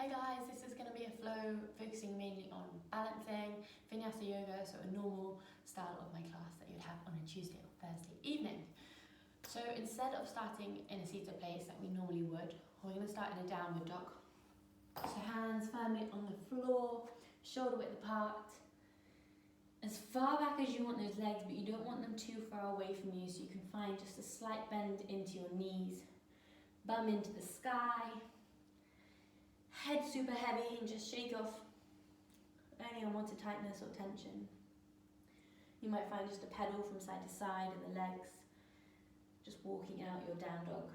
Hi guys, this is going to be a flow focusing mainly on balancing, Vinyasa yoga, so a normal style of my class that you'd have on a Tuesday or Thursday evening. So instead of starting in a seated place like we normally would, we're going to start in a downward dog. So hands firmly on the floor, shoulder width apart, as far back as you want those legs, but you don't want them too far away from you, so you can find just a slight bend into your knees, bum into the sky. Head super heavy and just shake off any unwanted tightness or tension. You might find just a pedal from side to side in the legs, just walking out your down dog.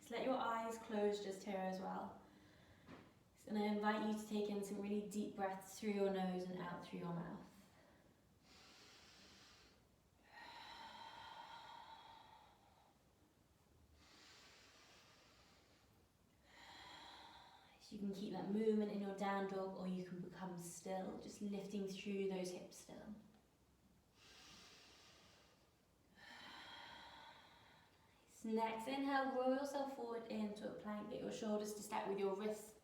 So let your eyes close just here as well. And I invite you to take in some really deep breaths through your nose and out through your mouth. You can keep that movement in your down dog, or you can become still, just lifting through those hips still. Next, inhale, roll yourself forward into a plank. Get your shoulders to stack with your wrists.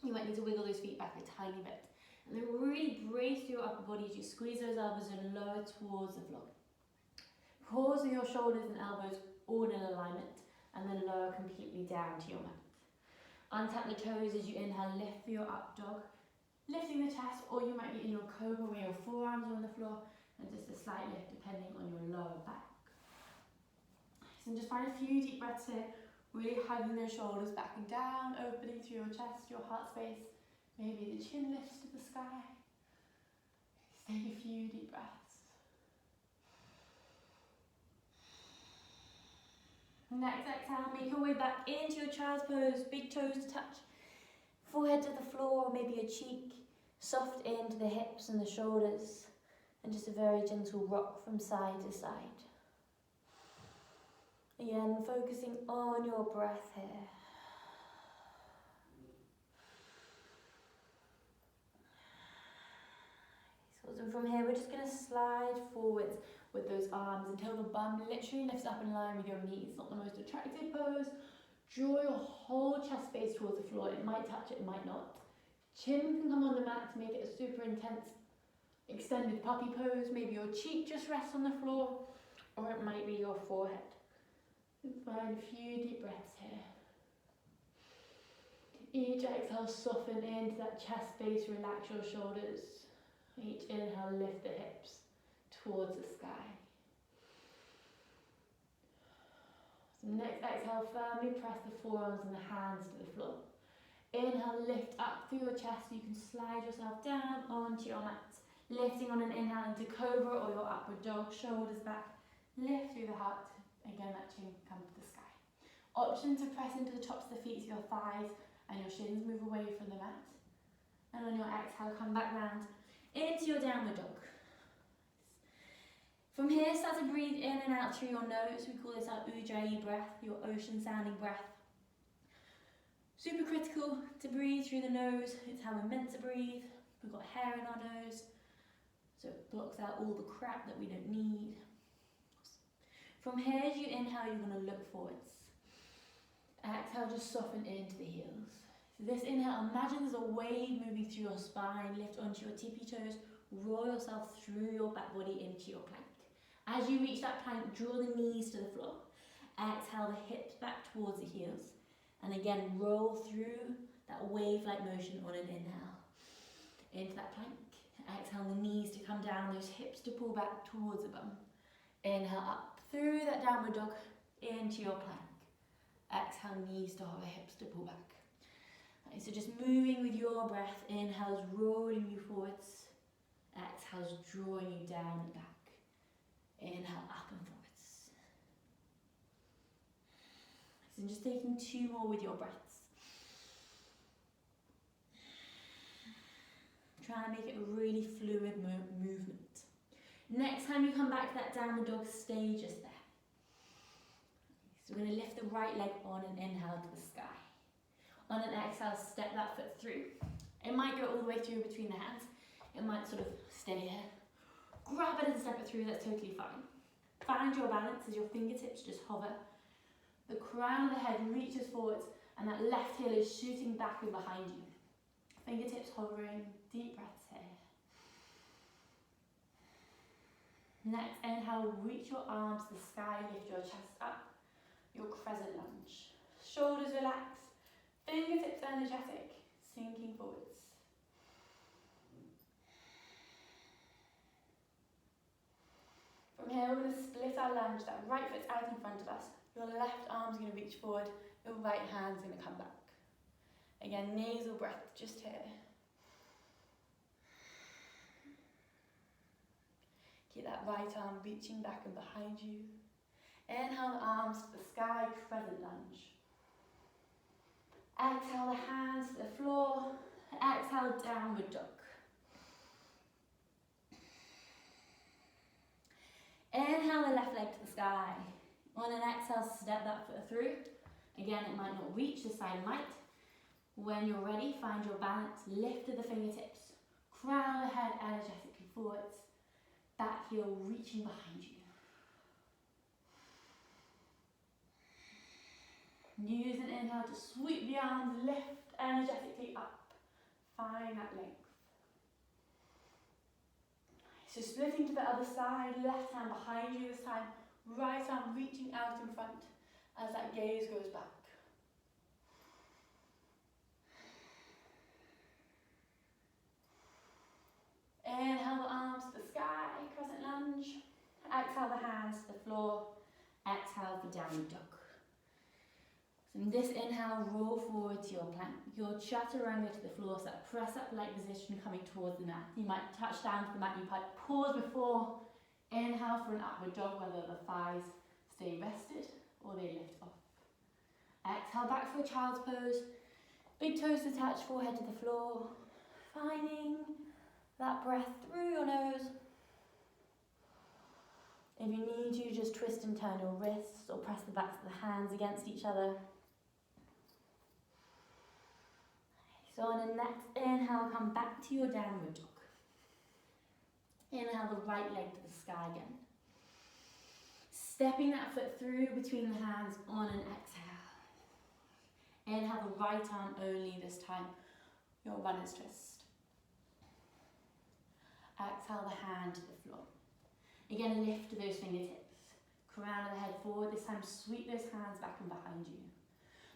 You might need to wiggle those feet back a tiny bit. And then really brace through your upper body as you squeeze those elbows and lower towards the floor. Pause with your shoulders and elbows all in alignment, and then lower completely down to your mat. Untap the toes as you inhale, lift for your up dog, lifting the chest, or you might be in your cobra where your forearms are on the floor, and just a slight lift depending on your lower back. So just find a few deep breaths here, really hugging those shoulders back and down, opening through your chest, your heart space, maybe the chin lifts to the sky. Just take a few deep breaths. Next exhale, make your way back into your child's pose, big toes to touch, forehead to the floor, maybe a cheek, soft into the hips and the shoulders, and just a very gentle rock from side to side. Again, focusing on your breath here. So from here, we're just going to slide forwards with those arms until the bum literally lifts up in line with your knees. Not the most attractive pose. Draw your whole chest space towards the floor. It might touch it, it might not. Chin can come on the mat to make it a super intense extended puppy pose. Maybe your cheek just rests on the floor, or it might be your forehead. And find a few deep breaths here. Each exhale, soften into that chest space, relax your shoulders. Each inhale, lift the hips towards the sky. So next exhale, firmly press the forearms and the hands to the floor. Inhale, lift up through your chest so you can slide yourself down onto your mat. Lifting on an inhale into cobra or your upward dog, shoulders back, lift through the heart. Again, that chin can come to the sky. Option to press into the tops of the feet so your thighs and your shins move away from the mat. And on your exhale, come back round into your downward dog. From here, start to breathe in and out through your nose. We call this our Ujjayi breath, your ocean sounding breath. Super critical to breathe through the nose. It's how we're meant to breathe. We've got hair in our nose, so it blocks out all the crap that we don't need. From here, as you inhale, you're going to look forwards. Exhale, just soften into the heels. So this inhale, imagine there's a wave moving through your spine. Lift onto your tippy toes. Roll yourself through your back body into your plank. As you reach that plank, draw the knees to the floor. Exhale the hips back towards the heels. And again, roll through that wave-like motion on an inhale. Into that plank. Exhale the knees to come down, those hips to pull back towards the bum. Inhale up through that downward dog into your plank. Exhale, knees to hover, hips to pull back. Okay, so just moving with your breath. Inhales rolling you forwards. Exhales drawing you down and back. Inhale up and forwards. So just taking two more with your breaths. Try and make it a really fluid movement. Next time you come back to that downward dog, stay just there. So we're going to lift the right leg on an inhale to the sky. On an exhale, step that foot through. It might go all the way through between the hands. It might sort of stay here. Grab it and step it through, that's totally fine. Find your balance as your fingertips just hover. The crown of the head reaches forwards And that left heel is shooting back and behind you. Fingertips hovering, deep breaths here. Next, inhale, reach your arms to the sky, lift your chest up, your crescent lunge. Shoulders relaxed, fingertips energetic, sinking forwards. From here, we're going to split our lunge. That right foot's out in front of us. Your left arm's going to reach forward, your right hand's going to come back. Again, nasal breath just here. Keep that right arm reaching back and behind you. Inhale the arms to the sky, crescent lunge. Exhale the hands to the floor. Exhale, downward dog. Inhale the left leg to the sky. On an exhale, step that foot through. Again, it might not reach, the side might. When you're ready, find your balance, lift to the fingertips, crown the head energetically forwards, back heel reaching behind you. Use an inhale to sweep the arms, lift energetically up, find that length. So splitting to the other side, left hand behind you this time, right arm reaching out in front as that gaze goes back. Inhale the arms to the sky, crescent lunge. Exhale the hands to the floor. Exhale for downward dog. So in this inhale, roll forward to your plank. Your chaturanga to the floor, so that press up leg position coming towards the mat. You might touch down to the mat, you might pause before. Inhale for an upward dog, whether the thighs stay rested or they lift off. Exhale back for a child's pose. Big toes to touch, forehead to the floor. Finding that breath through your nose. If you need to, just twist and turn your wrists or press the backs of the hands against each other. So on the next inhale, come back to your downward dog. Inhale the right leg to the sky again. Stepping that foot through between the hands on an exhale. Inhale the right arm only this time, your runner's twist. Exhale the hand to the floor. Again, lift those fingertips. Crown of the head forward. This time, sweep those hands back and behind you.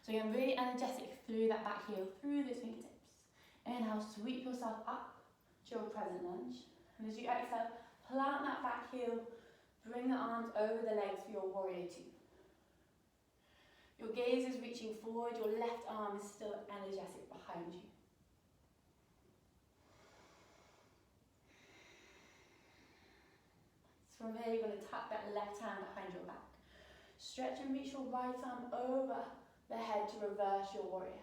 So again, really energetic through that back heel, through those fingertips. Inhale, sweep yourself up to your crescent lunge. And as you exhale, plant that back heel. Bring the arms over the legs for your warrior two. Your gaze is reaching forward. Your left arm is still energetic behind you. From here, you're going to tuck that left hand behind your back. Stretch and reach your right arm over the head to reverse your warrior.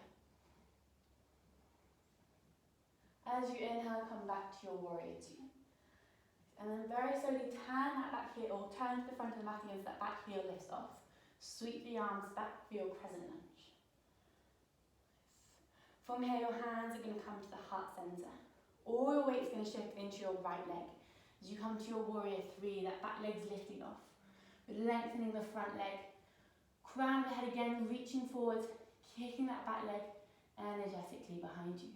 As you inhale, come back to your warrior two. And then very slowly turn that back heel, or turn to the front of the mat again as that back heel lifts off. Sweep the arms back for your crescent lunge. From here, your hands are going to come to the heart center. All your weight is going to shift into your right leg. As you come to your warrior three, that back leg's lifting off. We're lengthening the front leg. Crown of the head again, reaching forward, kicking that back leg energetically behind you.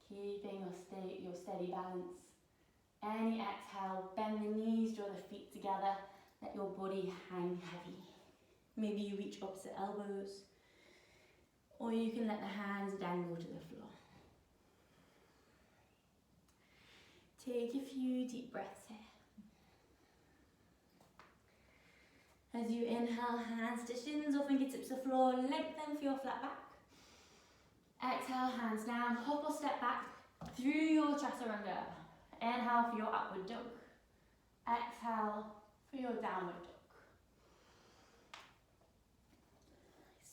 Keeping your steady balance. Any exhale, bend the knees, draw the feet together, let your body hang heavy. Maybe you reach opposite elbows, or you can let the hands dangle to the floor. Take a few deep breaths here. As you inhale, hands to shins or fingertips to floor, lengthen for your flat back. Exhale, hands down, hop or step back through your chaturanga. Inhale for your upward dog. Exhale for your downward dog.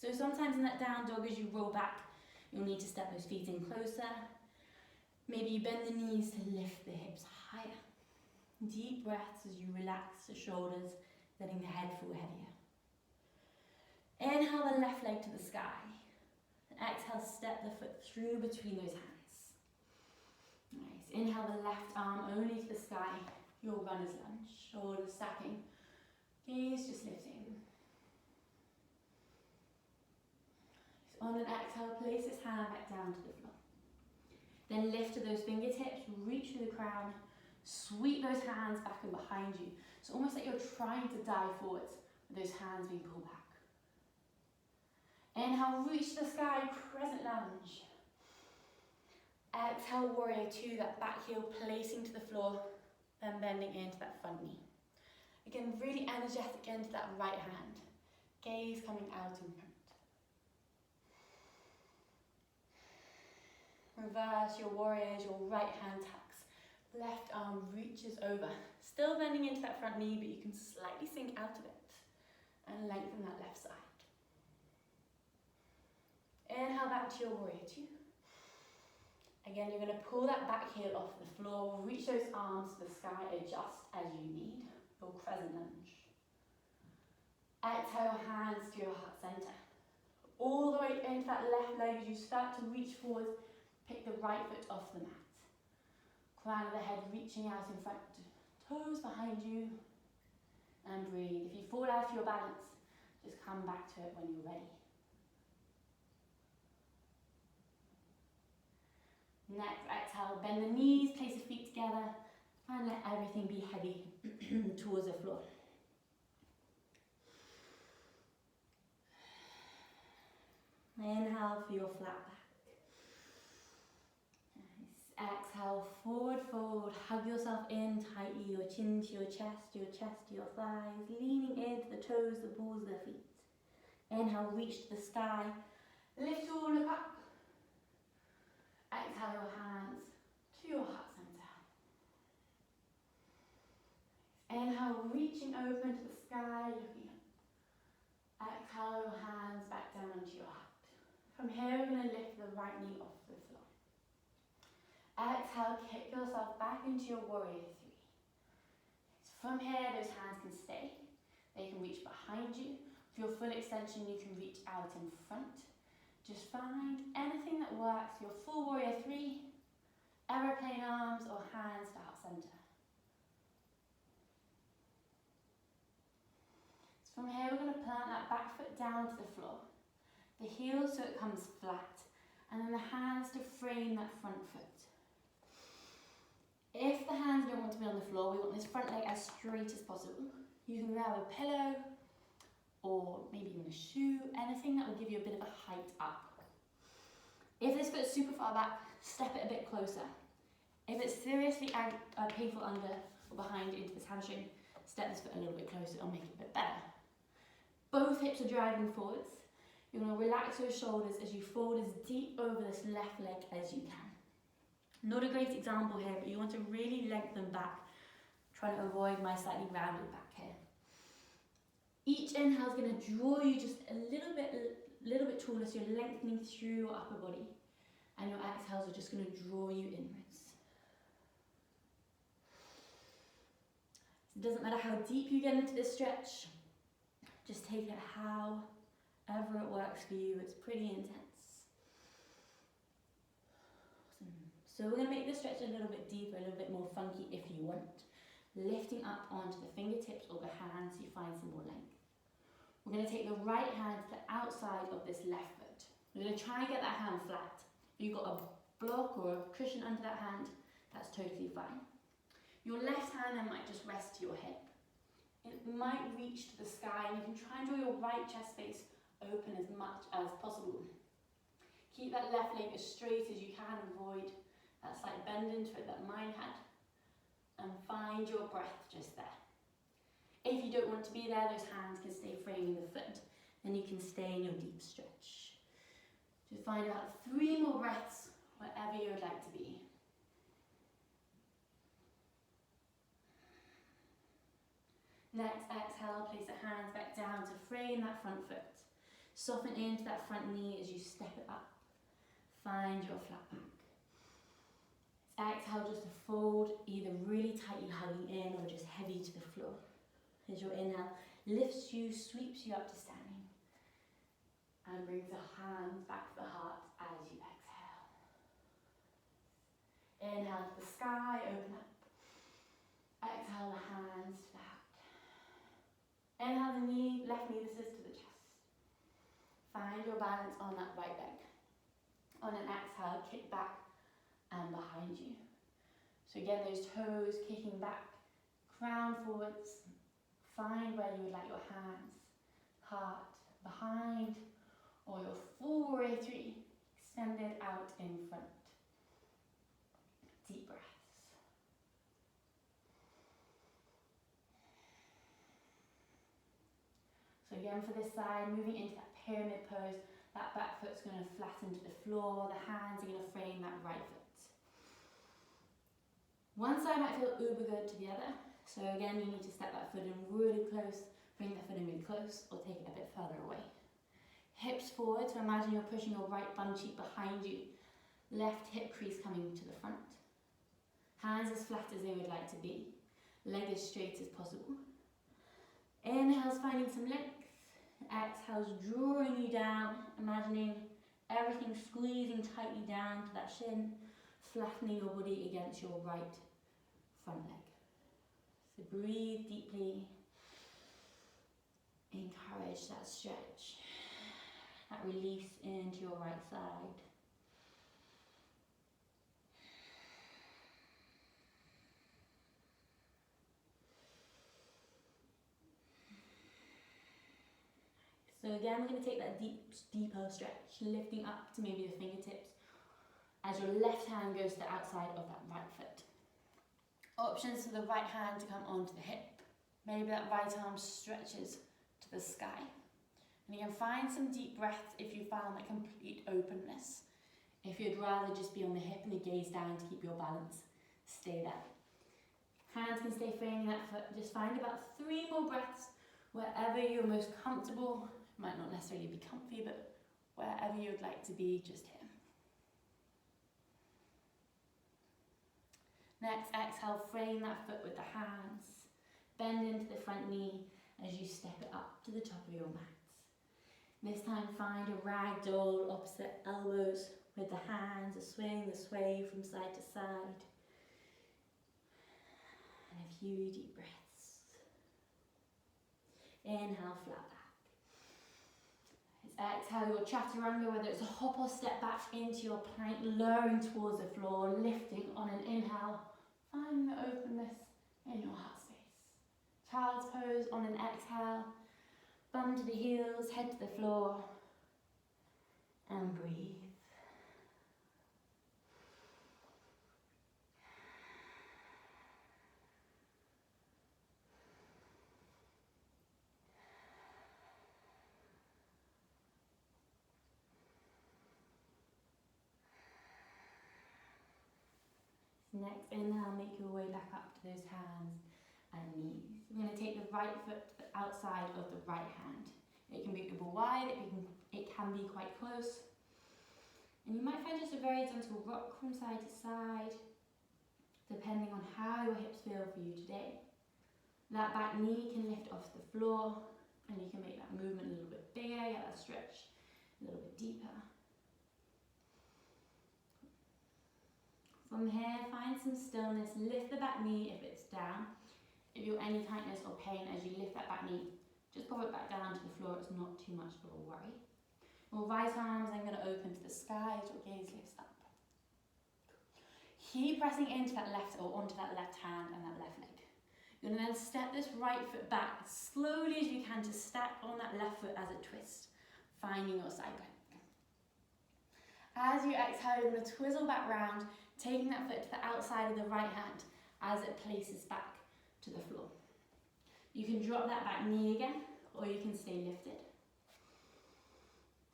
So sometimes in that down dog, as you roll back, you'll need to step those feet in closer. Maybe you bend the knees to lift the hips higher. Deep breaths as you relax the shoulders, letting the head fall heavier. Inhale the left leg to the sky. Exhale, step the foot through between those hands. Nice. Inhale the left arm only to the sky, your runner's lunge. Shoulders stacking, gaze just lifting. On an exhale, place this hand back down to the floor. Then lift to those fingertips, reach through the crown, sweep those hands back and behind you. So almost like you're trying to dive forwards with those hands being pulled back. Inhale, reach the sky, crescent lunge. Exhale, warrior two, that back heel placing to the floor, then bending into that front knee. Again, really energetic into that right hand. Gaze coming out in front. Reverse your warriors, your right hand tucks. Left arm reaches over. Still bending into that front knee, but you can slightly sink out of it and lengthen that left side. Inhale back to your warrior two. Again, you're going to pull that back heel off the floor, reach those arms to the sky, adjust as you need, your crescent lunge. Exhale, hands to your heart center. All the way into that left leg as you start to reach forward, pick the right foot off the mat. Crown of the head reaching out in front, toes behind you, and breathe. If you fall out of your balance, just come back to it when you're ready. Next, exhale, bend the knees, place the feet together, and let everything be heavy towards the floor. Inhale for your flat back. Nice. Exhale, forward fold, hug yourself in tightly, your chin to your chest to your thighs, leaning into the toes, the balls of the feet. Inhale, reach to the sky, lift all look up. Exhale your hands to your heart center. Inhale, reaching open to the sky, looking up. Exhale your hands back down onto your heart. From here, we're going to lift the right knee off the floor. Exhale, kick yourself back into your warrior three. From here, those hands can stay. They can reach behind you. For your full extension, you can reach out in front. Just find anything that works, your full warrior three, aeroplane arms or hands to heart center. So from here we're going to plant that back foot down to the floor, the heel so it comes flat, and then the hands to frame that front foot. If the hands don't want to be on the floor, we want this front leg as straight as possible. You can grab a pillow, or maybe even a shoe, anything that will give you a bit of a height up. If this foot's super far back, step it a bit closer. If it's seriously painful under or behind into this hamstring, step this foot a little bit closer, it'll make it a bit better. Both hips are driving forwards. You're going to relax your shoulders as you fold as deep over this left leg as you can. Not a great example here, but you want to really lengthen back, trying to avoid my slightly rounded back here. Each inhale is going to draw you just a little bit taller, so you're lengthening through your upper body, and your exhales are just going to draw you inwards. It doesn't matter how deep you get into this stretch, just take it however it works for you. It's pretty intense. Awesome. So we're going to make this stretch a little bit deeper, a little bit more funky if you want. Lifting up onto the fingertips or the hands so you find some more length. We're going to take the right hand to the outside of this left foot. We're going to try and get that hand flat. If you've got a block or a cushion under that hand, that's totally fine. Your left hand then might just rest to your hip. It might reach to the sky, and you can try and draw your right chest space open as much as possible. Keep that left leg as straight as you can, avoid that slight bend into it that mine had, and find your breath just there. If you don't want to be there, those hands can stay framing the foot, then you can stay in your deep stretch. Just find about 3 more breaths wherever you would like to be. Next, exhale, place the hands back down to frame that front foot. Soften into that front knee as you step it up. Find your flat back. Exhale just to fold, either really tightly hugging in or just heavy to the floor. As your inhale lifts you, sweeps you up to standing, and brings the hands back to the heart as you exhale. Inhale to the sky, open up. Exhale the hands to the heart. Inhale the knee, left knee, this is to the chest. Find your balance on that right leg. On an exhale, kick back and behind you. So again, those toes kicking back, crown forwards. Find where you would like your hands, heart behind, or your full way through, extended out in front. Deep breaths. So again for this side, moving into that pyramid pose, that back foot's going to flatten to the floor, the hands are going to frame that right foot. One side might feel uber good to the other, so again you need to step that foot in really close, bring that foot in really close, or take it a bit further away. Hips forward, so imagine you're pushing your right bum cheek behind you, left hip crease coming to the front. Hands as flat as they would like to be, leg as straight as possible. Inhale's finding some length. Exhale's drawing you down, imagining everything squeezing tightly down to that shin, flattening your body against your right front leg. So breathe deeply, encourage that stretch, that release into your right side. So again, we're going to take that deeper stretch, lifting up to maybe the fingertips as your left hand goes to the outside of that right foot. Options for the right hand to come onto the hip. Maybe that right arm stretches to the sky. And you can find some deep breaths if you found that complete openness. If you'd rather just be on the hip and the gaze down to keep your balance, stay there. Hands can stay framing that foot. Just find about 3 more breaths wherever you're most comfortable. Might not necessarily be comfy, but wherever you would like to be, just here. Next, exhale, frame that foot with the hands. Bend into the front knee as you step it up to the top of your mat. This time, find a ragdoll opposite elbows with the hands, a swing, the sway from side to side. And a few deep breaths. Inhale, flat back. Exhale your chaturanga, whether it's a hop or step back into your plank, lowering towards the floor, lifting on an inhale, finding the openness in your heart space. Child's pose on an exhale, bum to the heels, head to the floor, and breathe. Next inhale, make your way back up to those hands and knees. We're going to take the right foot to the outside of the right hand. It can be uber wide, it can be quite close. And you might find just a very gentle rock from side to side, depending on how your hips feel for you today. That back knee can lift off the floor, and you can make that movement a little bit bigger, get that stretch a little bit deeper. From here, find some stillness, lift the back knee if it's down. If you're any tightness or pain as you lift that back knee, just pop it back down to the floor, it's not too much of a worry. Your right arm's then going to open to the sky as your gaze lifts up. Keep pressing into that left or onto that left hand and that left leg. You're going to then step this right foot back as slowly as you can to stack on that left foot as a twist, finding your side plank. As you exhale, you're going to twizzle back round, taking that foot to the outside of the right hand as it places back to the floor. You can drop that back knee again, or you can stay lifted.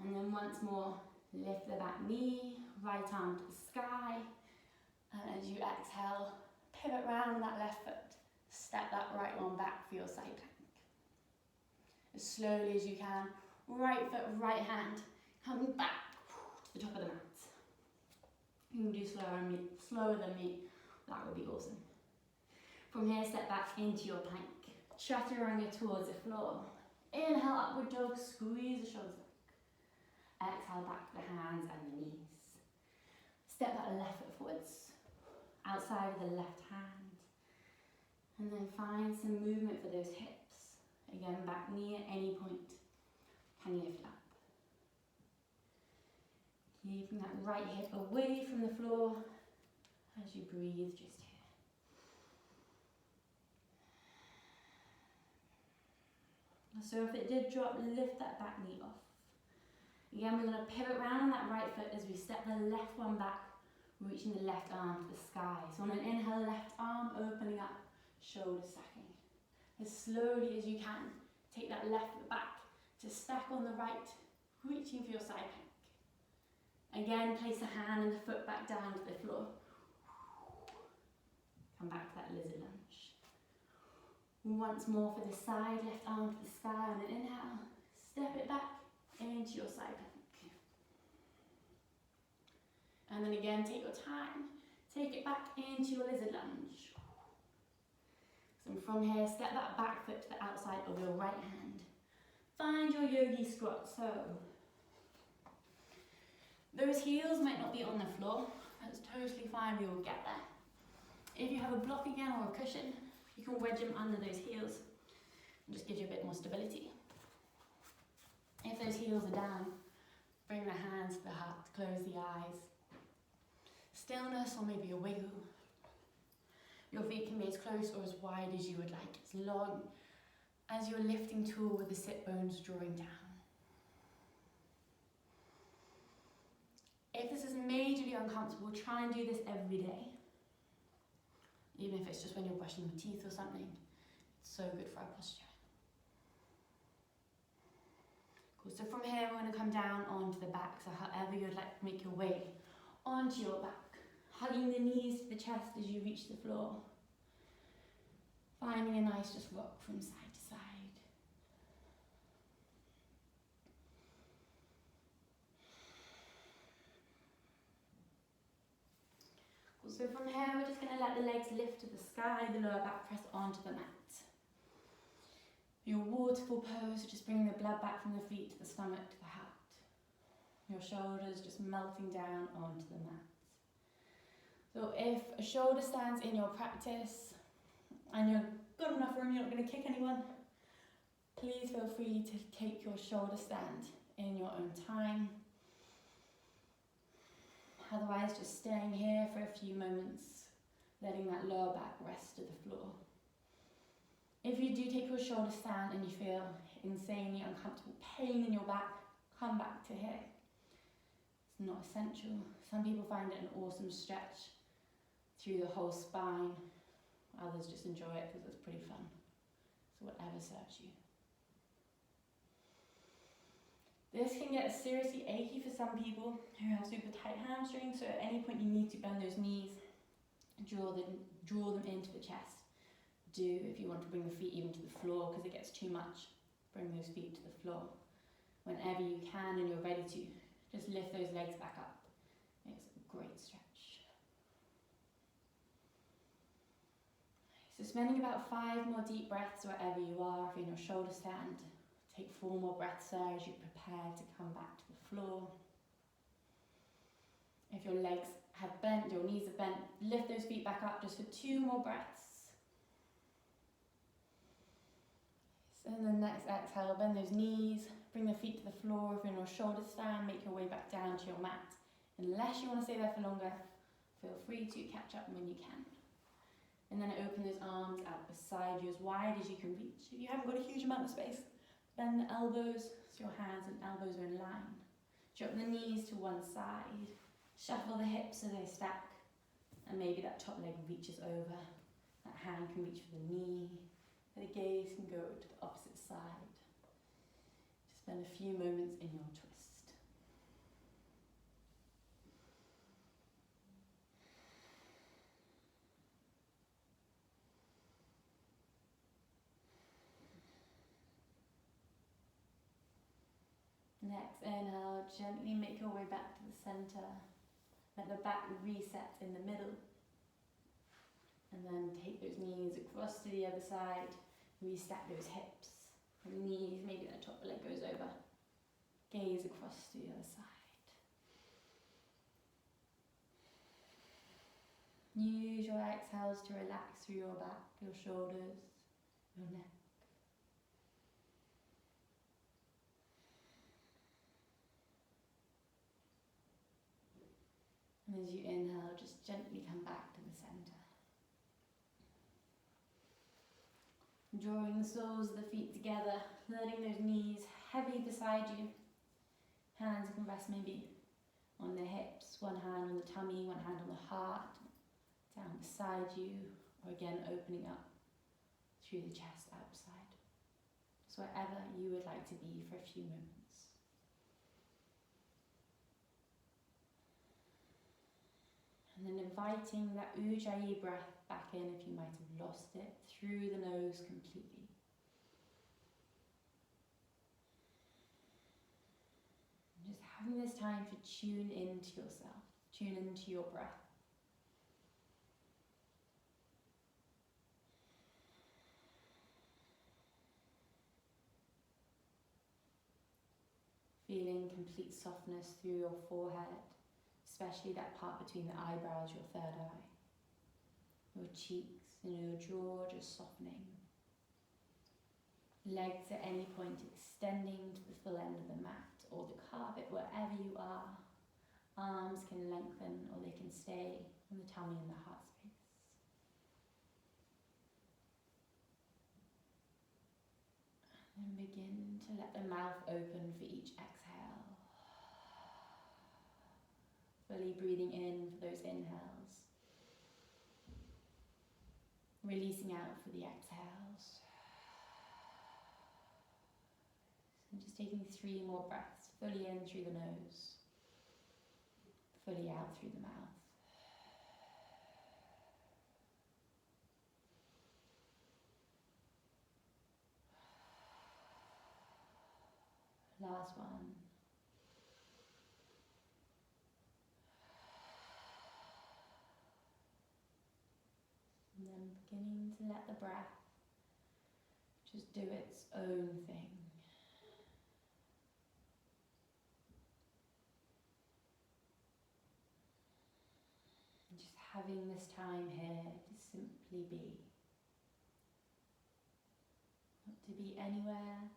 And then once more, lift the back knee, right arm to the sky, and as you exhale, pivot round that left foot, step that right one back for your side plank. As slowly as you can, right foot, right hand, coming back to the top of the mat. You can do slower than me, that would be awesome. From here, step back into your plank. Chaturanga towards the floor. Inhale, upward dog, squeeze the shoulders back. Exhale, back to the hands and the knees. Step that left foot forwards, outside of the left hand. And then find some movement for those hips. Again, back knee at any point can lift up. Keeping that right hip away from the floor as you breathe just here. So if it did drop, lift that back knee off. Again, we're going to pivot round on that right foot as we step the left one back, reaching the left arm to the sky. So on an inhale, left arm opening up, shoulder stacking. As slowly as you can, take that left foot back to stack on the right, reaching for your side plank. Again, place the hand and the foot back down to the floor. Come back to that lizard lunge. Once more for the side, left arm to the sky on an inhale. Step it back into your side plank. And then again, take your time. Take it back into your lizard lunge. So from here, step that back foot to the outside of your right hand. Find your yogi squat. So those heels might not be on the floor. That's totally fine, we will get there. If you have a block again or a cushion, you can wedge them under those heels. It just gives you a bit more stability. If those heels are down, bring the hands to the heart, close the eyes. Stillness or maybe a wiggle. Your feet can be as close or as wide as you would like, as long as you're lifting tall with the sit bones drawing down. If this is majorly uncomfortable, try and do this every day. Even if it's just when you're brushing your teeth or something. It's so good for our posture. Cool. So from here, we're going to come down onto the back. So however you'd like to make your way onto your back. Hugging the knees to the chest as you reach the floor. Finding a nice just rock from side to side. Cool. So from here, we're just going to let the legs lift to the sky, the lower back press onto the mat. Your waterfall pose, just bringing the blood back from the feet to the stomach to the heart. Your shoulders just melting down onto the mat. So if a shoulder stands in your practice and you've got enough room, you're not going to kick anyone, please feel free to take your shoulder stand in your own time. Otherwise, just staying here for a few moments, letting that lower back rest to the floor. If you do take your shoulder stand and you feel insanely uncomfortable pain in your back, come back to here. It's not essential. Some people find it an awesome stretch through the whole spine. Others just enjoy it because it's pretty fun. So whatever serves you. This can get seriously achy for some people who have super tight hamstrings, so at any point you need to bend those knees, draw them into the chest. Do, if you want to bring the feet even to the floor because it gets too much, bring those feet to the floor. Whenever you can and you're ready to, just lift those legs back up. It's a great stretch. So spending about 5 more deep breaths wherever you are, if you're in your shoulder stand. Take 4 more breaths there as you prepare to come back to the floor. If your legs have bent, your knees have bent, lift those feet back up just for 2 more breaths. And then next exhale, bend those knees, bring the feet to the floor. If you're in your shoulder stand, make your way back down to your mat. Unless you want to stay there for longer, feel free to catch up when you can. And then open those arms out beside you as wide as you can reach. If you haven't got a huge amount of space, bend the elbows so your hands and elbows are in line. Drop the knees to one side. Shuffle the hips so they stack. And maybe that top leg reaches over. That hand can reach for the knee. The gaze can go to the opposite side. Just spend a few moments in your twist. Next, inhale, gently make your way back to the center. Let the back reset in the middle. And then take those knees across to the other side. Restack those hips. The knees, maybe the top leg goes over. Gaze across to the other side. Use your exhales to relax through your back, your shoulders, your neck. And as you inhale, just gently come back to the centre. Drawing the soles of the feet together, letting those knees heavy beside you. Hands can rest maybe on the hips, one hand on the tummy, one hand on the heart, down beside you, or again opening up through the chest outside. So wherever you would like to be for a few moments. And then inviting that Ujjayi breath back in if you might have lost it, through the nose completely. And just having this time to tune into yourself, tune into your breath. Feeling complete softness through your forehead, especially that part between the eyebrows, your third eye. Your cheeks and your jaw just softening. Legs at any point extending to the full end of the mat or the carpet, wherever you are. Arms can lengthen or they can stay on the tummy and the heart space. And begin to let the mouth open for each exhale. Fully breathing in for those inhales. Releasing out for the exhales. And just taking 3 more breaths, fully in through the nose, fully out through the mouth. Last one. And then beginning to let the breath just do its own thing. And just having this time here to simply be. Not to be anywhere,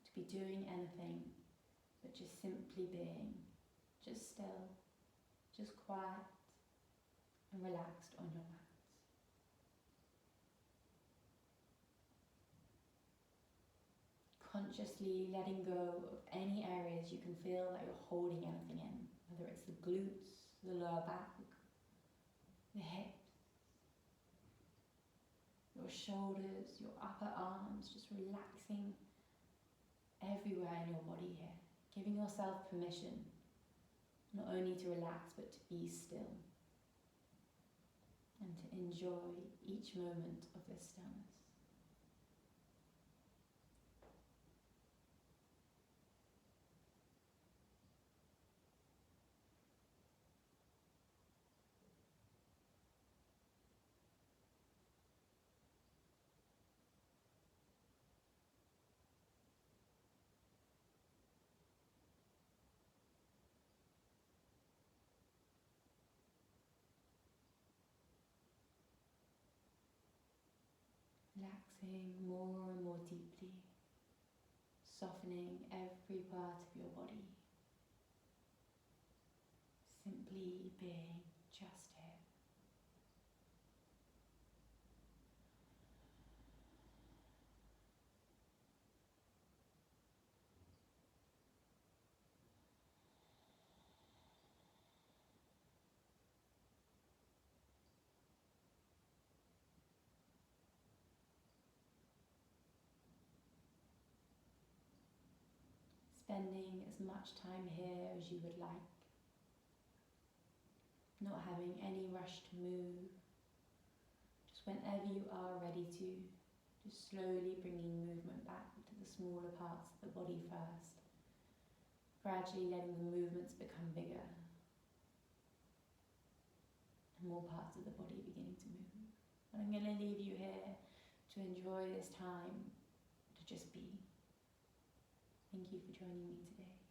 to be doing anything, but just simply being. Just still, just quiet and relaxed on your mat. Consciously letting go of any areas you can feel that you're holding anything in, whether it's the glutes, the lower back, the hips, your shoulders, your upper arms, just relaxing everywhere in your body here, giving yourself permission not only to relax but to be still and to enjoy each moment of this stillness. Relaxing more and more deeply, softening every part of your body. Simply being just here. Spending as much time here as you would like. Not having any rush to move. Just whenever you are ready to, just slowly bringing movement back to the smaller parts of the body first. Gradually letting the movements become bigger. And more parts of the body beginning to move. But I'm going to leave you here to enjoy this time to just be. Thank you for joining me today.